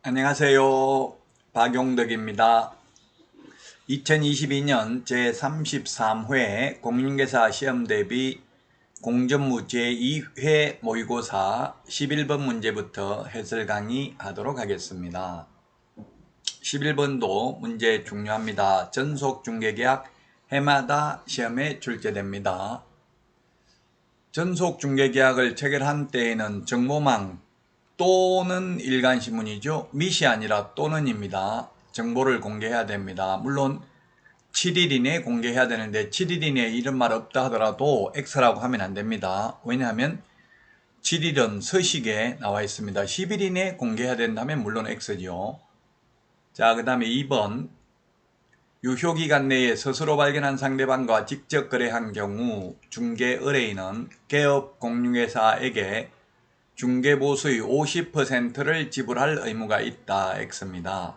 안녕하세요. 박용덕입니다. 2022년 제33회 공인중개사 시험대비 공전무 제2회 모의고사 11번 문제부터 해설 강의하도록 하겠습니다. 11번도 문제 중요합니다. 전속중개계약 해마다 시험에 출제됩니다. 전속중개계약을 체결한 때에는 정보망 또는 일간신문이죠. 밋이 아니라 또는입니다. 정보를 공개해야 됩니다. 물론 7일 이내에 공개해야 되는데 7일 이내에 이런 말 없다 하더라도 X라고 하면 안 됩니다. 왜냐하면 7일은 서식에 나와 있습니다. 10일 이내에 공개해야 된다면 물론 X죠. 자, 그 다음에 2번 유효기간 내에 스스로 발견한 상대방과 직접 거래한 경우 중개 의뢰인은 개업 공인중개사에게 중개보수의 50%를 지불할 의무가 있다. X입니다.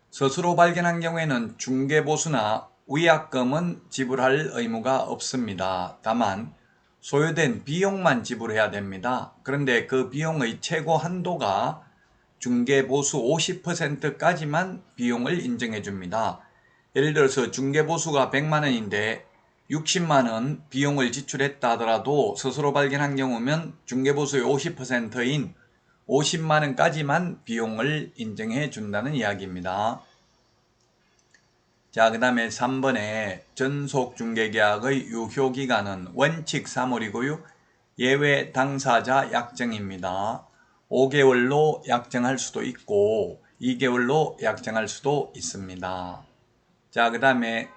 스스로 발견한 경우에는 중개보수나 위약금은 지불할 의무가 없습니다. 다만 소요된 비용만 지불해야 됩니다. 그런데 그 비용의 최고 한도가 중개보수 50%까지만 비용을 인정해 줍니다. 예를 들어서 중개보수가 100만원인데 60만원 비용을 지출했다 하더라도 스스로 발견한 경우면 중개보수의 50%인 50만원까지만 비용을 인정해 준다는 이야기입니다. 자, 그 다음에 3번에 전속중개계약의 유효기간은 원칙 3월이고요. 예외 당사자 약정입니다. 5개월로 약정할 수도 있고 2개월로 약정할 수도 있습니다. 자, 그 다음에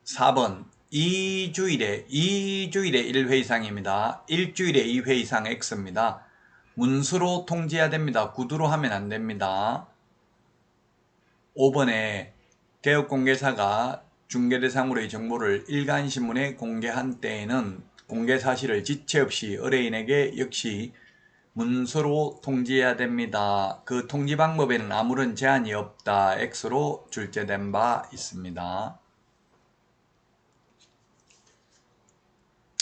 4번 2주일에 1회 이상입니다. 일주일에 2회 이상 X입니다. 문서로 통지해야 됩니다. 구두로 하면 안 됩니다. 5번에 개업공개사가 중개대상으로의 정보를 일간신문에 공개한 때에는 공개사실을 지체 없이 의뢰인에게 역시 문서로 통지해야 됩니다. 그 통지 방법에는 아무런 제한이 없다. X로 출제된 바 있습니다.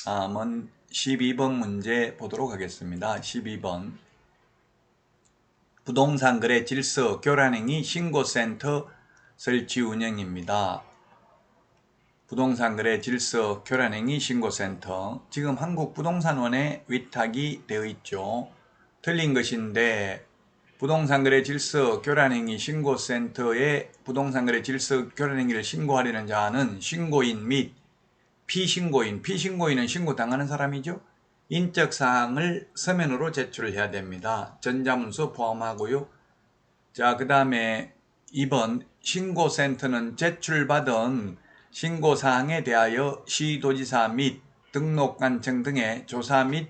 다음은 12번 문제 보도록 하겠습니다. 12번 부동산 거래 질서 교란행위 신고센터 설치 운영입니다. 부동산 거래 질서 교란행위 신고센터, 지금 한국부동산원에 위탁이 되어 있죠. 틀린 것인데 부동산 거래 질서 교란행위 신고센터에 부동산 거래 질서 교란행위를 신고하려는 자는 신고인 및 피신고인은 신고당하는 사람이죠. 인적사항을 서면으로 제출해야 됩니다. 전자문서 포함하고요. 자, 그 다음에 2번 신고센터는 제출받은 신고사항에 대하여 시도지사 및 등록관청 등의 조사 및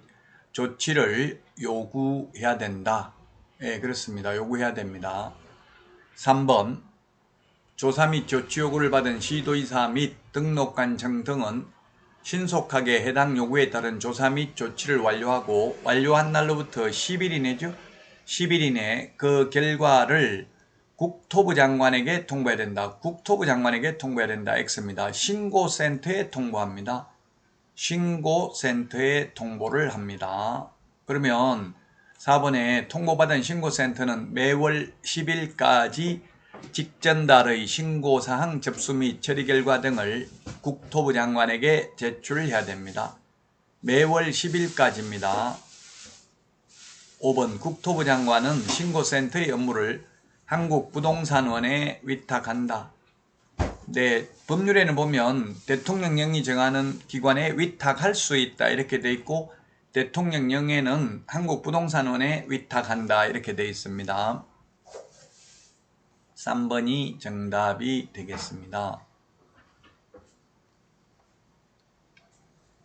조치를 요구해야 된다. 예, 그렇습니다. 요구해야 됩니다. 3번 조사 및 조치 요구를 받은 시도지사 및 등록관청 등은 신속하게 해당 요구에 따른 조사 및 조치를 완료하고 완료한 날로부터 10일 이내죠. 10일 이내 그 결과를 국토부 장관에게 통보해야 된다. 국토부 장관에게 통보해야 된다. X입니다. 신고센터에 통보합니다. 신고센터에 통보를 합니다. 그러면 4번에 통보받은 신고센터는 매월 10일까지 직전달의 신고사항 접수 및 처리 결과 등을 국토부 장관에게 제출해야 됩니다. 매월 10일까지입니다. 5번 국토부 장관은 신고센터의 업무를 한국부동산원에 위탁한다. 네, 법률에는 보면 대통령령이 정하는 기관에 위탁할 수 있다 이렇게 돼 있고 대통령령에는 한국부동산원에 위탁한다 이렇게 돼 있습니다. 3번이 정답이 되겠습니다.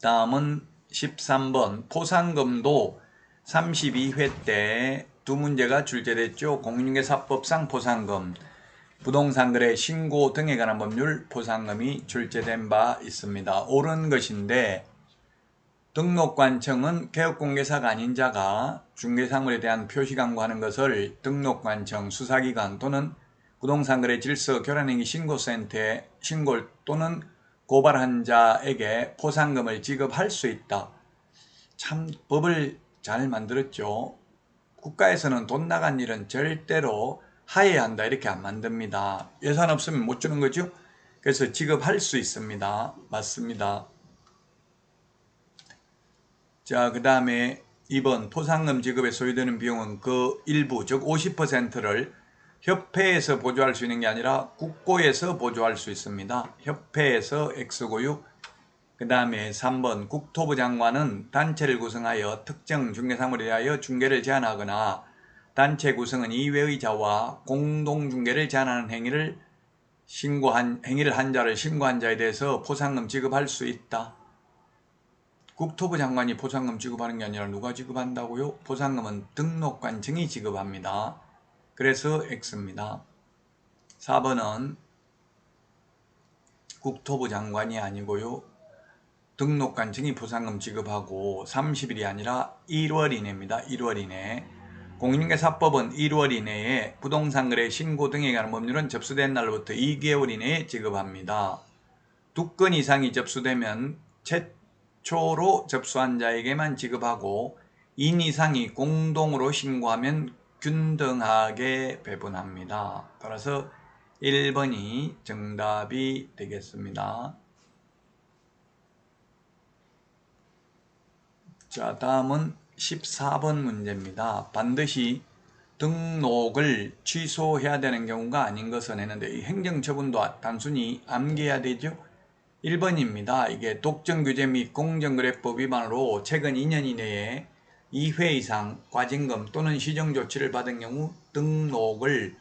다음은 13번 포상금도 32회 때 두 문제가 출제됐죠. 공인중개사법상 포상금, 부동산 거래 신고 등에 관한 법률 포상금이 출제된 바 있습니다. 옳은 것인데 등록관청은 개업공개사가 아닌 자가 중개사물에 대한 표시광고하는 것을 등록관청, 수사기관 또는 부동산 거래 질서 교란행위 신고센터에 신고 또는 고발한 자에게 포상금을 지급할 수 있다. 참 법을 잘 만들었죠. 국가에서는 돈 나간 일은 절대로 하여야 한다 이렇게 안 만듭니다. 예산 없으면 못 주는 거죠. 그래서 지급할 수 있습니다. 맞습니다. 자, 그 다음에 2번 포상금 지급에 소요되는 비용은 그 일부 즉 50%를 협회에서 보조할 수 있는 게 아니라 국고에서 보조할 수 있습니다. 협회에서 X고요. 그 다음에 3번 국토부 장관은 단체를 구성하여 특정 중개사무에 대하여 중개를 제한하거나 단체 구성은 이외의자와 공동중개를 제한하는 행위를 한 자를 신고한 자에 대해서 포상금 지급할 수 있다. 국토부 장관이 포상금 지급하는 게 아니라 누가 지급한다고요? 포상금은 등록관청이 지급합니다. 그래서 X입니다. 4번은 국토부 장관이 아니고요. 등록관청이 포상금 지급하고 30일이 아니라 1월 이내입니다. 1월 이내. 공인중개사법은 1월 이내에 부동산 거래 신고 등에 관한 법률은 접수된 날로부터 2개월 이내에 지급합니다. 2건 이상이 접수되면 최초로 접수한 자에게만 지급하고 2인 이상이 공동으로 신고하면 균등하게 배분합니다. 따라서 1번이 정답이 되겠습니다. 자, 다음은 14번 문제입니다. 반드시 등록을 취소해야 되는 경우가 아닌 것은 했는데 이 행정처분도 단순히 암기해야 되죠. 1번입니다. 이게 독점규제 및 공정거래법 위반으로 최근 2년 이내에 2회 이상 과징금 또는 시정조치를 받은 경우 등록을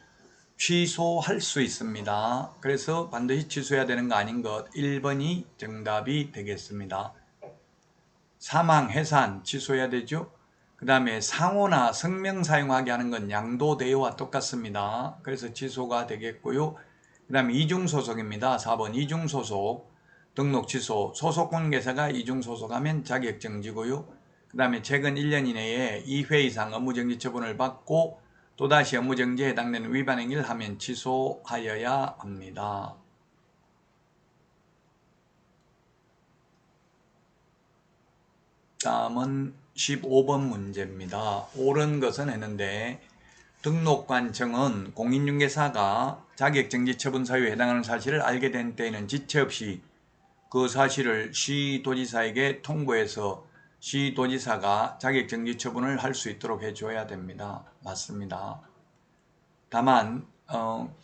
취소할 수 있습니다. 그래서 반드시 취소해야 되는 거 아닌 것 1번이 정답이 되겠습니다. 사망, 해산 취소해야 되죠. 그 다음에 상호나 성명 사용하게 하는 건 양도대여와 똑같습니다. 그래서 취소가 되겠고요. 그 다음에 이중소속입니다. 4번 이중소속 등록 취소, 소속공개사가 이중소속하면 자격정지고요. 그 다음에 최근 1년 이내에 2회 이상 업무정지 처분을 받고 또다시 업무정지에 해당되는 위반 행위를 하면 취소하여야 합니다. 다음은 15번 문제입니다. 옳은 것은 했는데 등록관청은 공인중개사가 자격정지 처분 사유에 해당하는 사실을 알게 된 때에는 지체 없이 그 사실을 시도지사에게 통보해서 시도지사가 자격정지 처분을 할 수 있도록 해줘야 됩니다. 맞습니다. 다만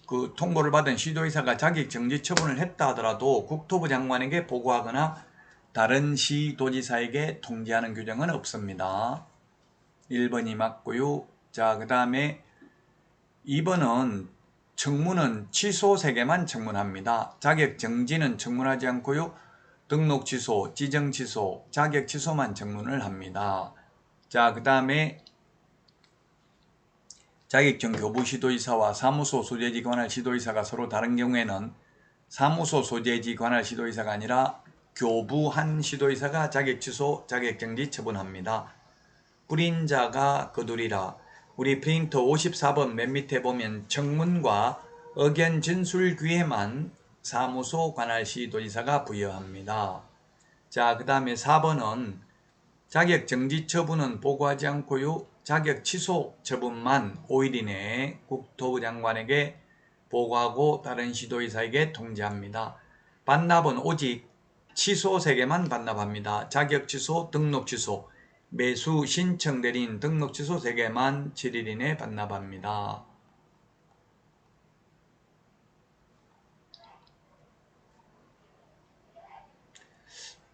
그 통보를 받은 시도지사가 자격정지 처분을 했다 하더라도 국토부 장관에게 보고하거나 다른 시도지사에게 통지하는 규정은 없습니다. 1번이 맞고요. 자, 그 다음에 2번은 청문은 취소 3개만 청문합니다. 자격정지는 청문하지 않고요. 등록 취소, 지정 취소, 자격 취소만 청문을 합니다. 자, 그 다음에 자격증 교부 시도지사와 사무소 소재지 관할 시도지사가 서로 다른 경우에는 사무소 소재지 관할 시도지사가 아니라 교부한 시도지사가 자격 취소, 자격정지 처분합니다. 뿌린 자가 거두리라. 우리 프린터 54번 맨 밑에 보면 청문과 의견 진술 기회만 사무소 관할 시도지사가 부여합니다. 자, 그 다음에 4번은 자격 정지 처분은 보고하지 않고요. 자격 취소 처분만 5일 이내에 국토부 장관에게 보고하고 다른 시도지사에게 통지합니다. 반납은 오직 취소 3개만 반납합니다. 자격 취소, 등록 취소, 매수 신청 대리인 등록 취소 3개만 7일 이내 반납합니다.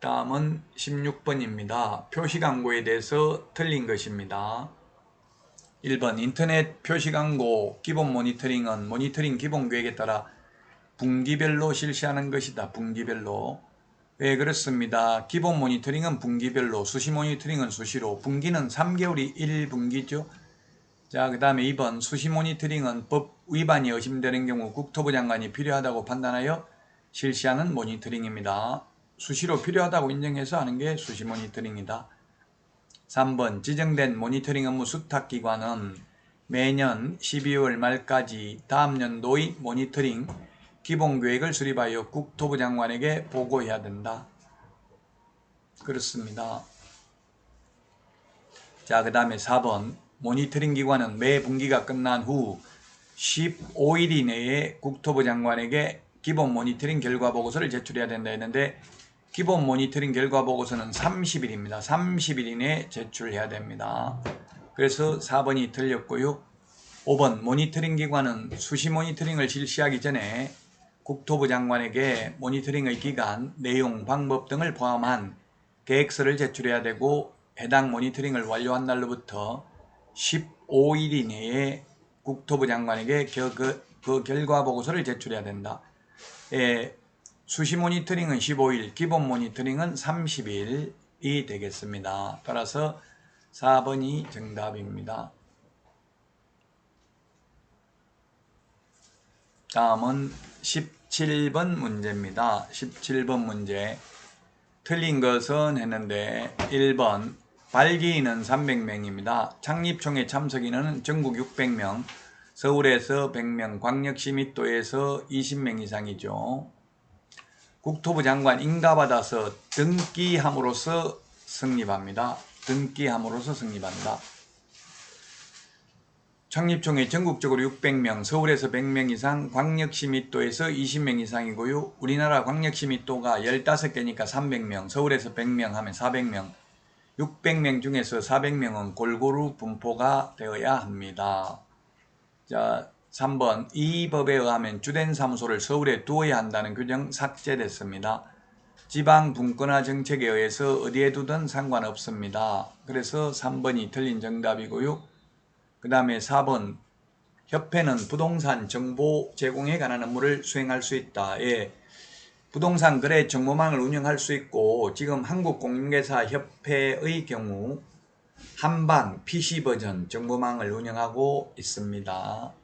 다음은 16번입니다. 표시광고에 대해서 틀린 것입니다. 1번 인터넷 표시광고 기본 모니터링은 모니터링 기본계획에 따라 분기별로 실시하는 것이다. 분기별로. 왜 그렇습니다. 기본 모니터링은 분기별로, 수시 모니터링은 수시로, 분기는 3개월이 1분기죠. 자, 그 다음에 2번 수시 모니터링은 법 위반이 의심되는 경우 국토부 장관이 필요하다고 판단하여 실시하는 모니터링입니다. 수시로 필요하다고 인정해서 하는 게 수시 모니터링이다. 3번 지정된 모니터링 업무 수탁기관은 매년 12월 말까지 다음 연도의 모니터링 기본계획을 수립하여 국토부 장관에게 보고해야 된다. 그렇습니다. 자, 그 다음에 4번 모니터링 기관은 매 분기가 끝난 후 15일 이내에 국토부 장관에게 기본 모니터링 결과 보고서를 제출해야 된다 했는데 기본 모니터링 결과 보고서는 30일입니다. 30일 이내에 제출해야 됩니다. 그래서 4번이 틀렸고요. 5번 모니터링 기관은 수시 모니터링을 실시하기 전에 국토부 장관에게 모니터링의 기간, 내용, 방법 등을 포함한 계획서를 제출해야 되고 해당 모니터링을 완료한 날로부터 15일 이내에 국토부 장관에게 그 결과 보고서를 제출해야 된다. 수시 모니터링은 15일, 기본 모니터링은 30일이 되겠습니다. 따라서 4번이 정답입니다. 다음은 17번 문제입니다. 17번 문제. 틀린 것은 했는데 1번 발기인은 300명입니다. 창립총회 참석인은 전국 600명, 서울에서 100명, 광역시 및도에서 20명 이상이죠. 국토부 장관 인가받아서 등기함으로써 성립합니다. 등기함으로써 성립한다. 창립총회 전국적으로 600명, 서울에서 100명 이상, 광역시 및도에서 20명 이상이고요. 우리나라 광역시 및도가 15개니까 300명, 서울에서 100명 하면 400명, 600명 중에서 400명은 골고루 분포가 되어야 합니다. 자, 3번 이 법에 의하면 주된 사무소를 서울에 두어야 한다는 규정 삭제됐습니다. 지방 분권화 정책에 의해서 어디에 두든 상관없습니다. 그래서 3번이 틀린 정답이고요. 그 다음에 4번 협회는 부동산 정보 제공에 관한 업무를 수행할 수 있다. 예, 부동산 거래 정보망을 운영할 수 있고 지금 한국공인중개사협회의 경우 한방 PC버전 정보망을 운영하고 있습니다.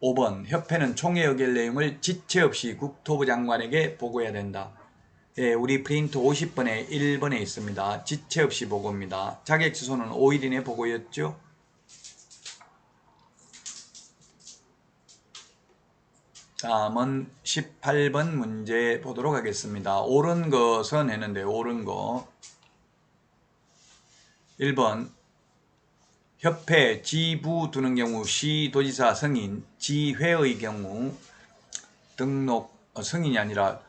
5번 협회는 총회 의결 내용을 지체 없이 국토부 장관에게 보고해야 된다. 예, 우리 프린트 50번에 1번에 있습니다. 지체 없이 보고입니다. 자격 취소는 5일 이내 보고였죠. 다음은 18번 문제 보도록 하겠습니다. 옳은 것은 했는데 옳은 거 1번 협회 지부 두는 경우 시도지사 승인, 지회의 경우 등록 승인이 아니라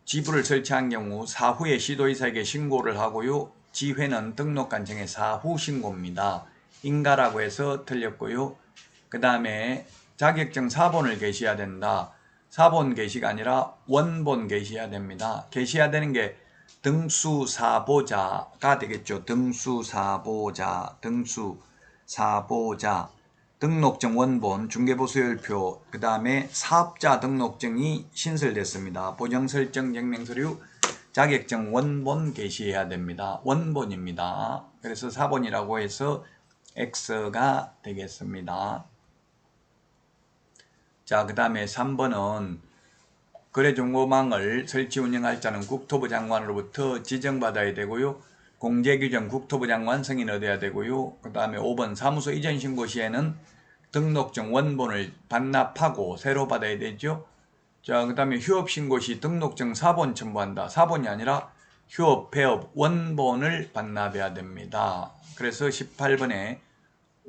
지부를 설치한 경우 사후에 시도지사에게 신고를 하고요. 지회는 등록 관청에 사후 신고입니다. 인가라고 해서 틀렸고요. 그 다음에 자격증 사본을 게시해야 된다. 사본 게시가 아니라 원본 게시해야 됩니다. 게시해야 되는 게 등수사보자가 되겠죠. 등수사보자, 등록증 원본, 중개보수열표, 그 다음에 사업자 등록증이 신설됐습니다. 보정설정 증명서류, 자격증 원본 게시해야 됩니다. 원본입니다. 그래서 4번이라고 해서 X가 되겠습니다. 자, 그 다음에 3번은 거래정보망을 설치 운영할 자는 국토부 장관으로부터 지정받아야 되고요. 공제규정 국토부 장관 승인 얻어야 되고요. 그 다음에 5번 사무소 이전 신고 시에는 등록증 원본을 반납하고 새로 받아야 되죠. 자, 그 다음에 휴업 신고 시 등록증 사본 첨부한다. 사본이 아니라 휴업, 폐업 원본을 반납해야 됩니다. 그래서 18번에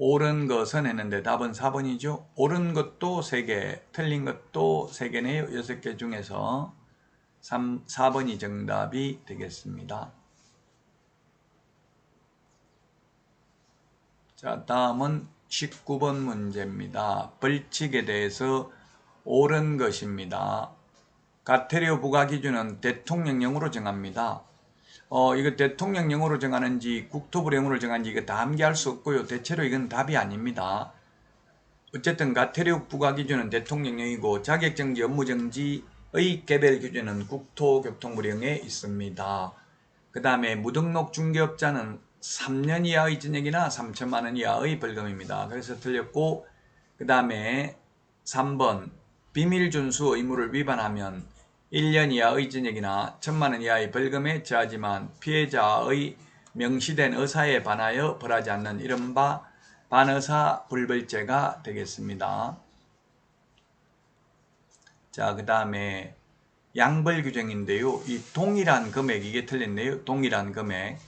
옳은 것은 했는데 답은 4번이죠. 옳은 것도 3개, 틀린 것도 3개네요. 6개 중에서 4번이 정답이 되겠습니다. 자, 다음은 19번 문제입니다. 벌칙에 대해서 옳은 것입니다. 과태료 부과 기준은 대통령령으로 정합니다. 이거 대통령령으로 정하는지 국토부령으로 정하는지 이거 다 함께할 수 없고요. 대체로 이건 답이 아닙니다. 어쨌든 과태료 부과 기준은 대통령령이고 자격정지 업무정지의 개별 기준은 국토교통부령에 있습니다. 그 다음에 무등록 중개업자는 3년 이하의 징역이나 3천만 원 이하의 벌금입니다. 그래서 틀렸고 그 다음에 3번 비밀준수 의무를 위반하면 1년 이하의 징역이나 1,000만 원 이하의 벌금에 처하지만 피해자의 명시된 의사에 반하여 벌하지 않는 이른바 반의사 불벌죄가 되겠습니다. 자, 그 다음에 양벌 규정인데요. 이 동일한 금액, 이게 틀렸네요. 동일한 금액.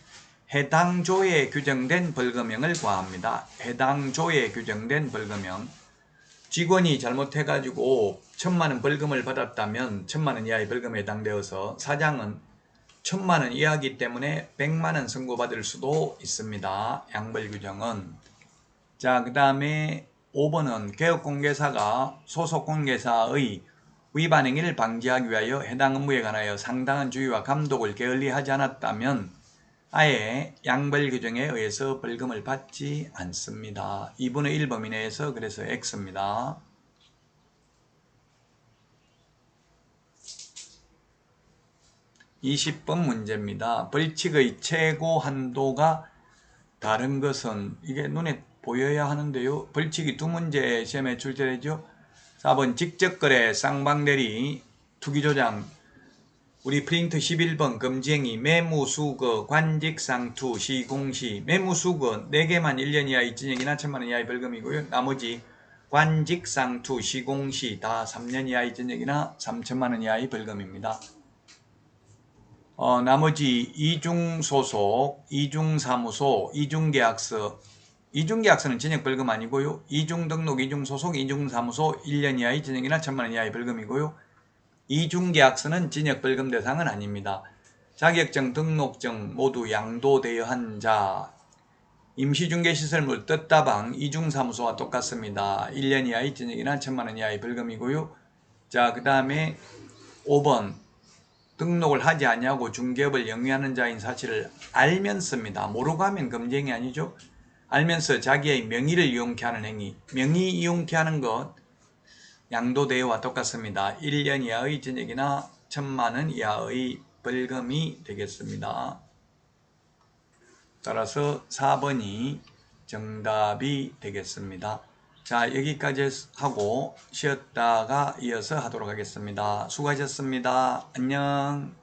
해당 조에 규정된 벌금형을 과합니다. 해당 조에 규정된 벌금형. 직원이 잘못해가지고 1,000만 원 벌금을 받았다면 1,000만 원 이하의 벌금에 해당되어서 사장은 1,000만 원 이하이기 때문에 100만 원 선고받을 수도 있습니다. 양벌 규정은. 자, 그 다음에 5번은 개업공개사가 소속공개사의 위반 행위를 방지하기 위하여 해당 업무에 관하여 상당한 주의와 감독을 게을리하지 않았다면 아예 양벌 규정에 의해서 벌금을 받지 않습니다. 2분의 1 범위 내에서 그래서 X입니다. 20번 문제입니다. 벌칙의 최고 한도가 다른 것은 이게 눈에 보여야 하는데요. 벌칙이 두 문제 시험에 출제되죠. 4번 직접거래, 쌍방대리, 투기조장, 우리 프린트 11번 금지행위, 매무수거, 관직상투, 시공시. 매무수거 4개만 1년 이하의 징역이나 1,000만 원 이하의 벌금이고요. 나머지 관직상투, 시공시 다 3년 이하의 징역이나 3,000만 원 이하의 벌금입니다. 나머지 이중소속, 이중사무소, 이중계약서. 이중계약서는 징역벌금 아니고요. 이중등록, 이중소속, 이중사무소 1년 이하의 징역이나 1,000만 원 이하의 벌금이고요. 이중계약서는 징역벌금 대상은 아닙니다. 자격증, 등록증 모두 양도되어 한 자, 임시중개시설물 뜻다방, 이중사무소와 똑같습니다. 1년 이하의 징역이나 1,000만 원 이하의 벌금이고요. 자, 그 다음에 5번 등록을 하지 아니하고 중개업을 영위하는 자인 사실을 알면서입니다. 모르고 하면 금지행위 아니죠. 알면서 자기의 명의를 이용케 하는 행위, 명의 이용케 하는 것 양도대여와 똑같습니다. 1년 이하의 징역이나 1,000만 원 이하의 벌금이 되겠습니다. 따라서 4번이 정답이 되겠습니다. 자, 여기까지 하고 쉬었다가 이어서 하도록 하겠습니다. 수고하셨습니다. 안녕.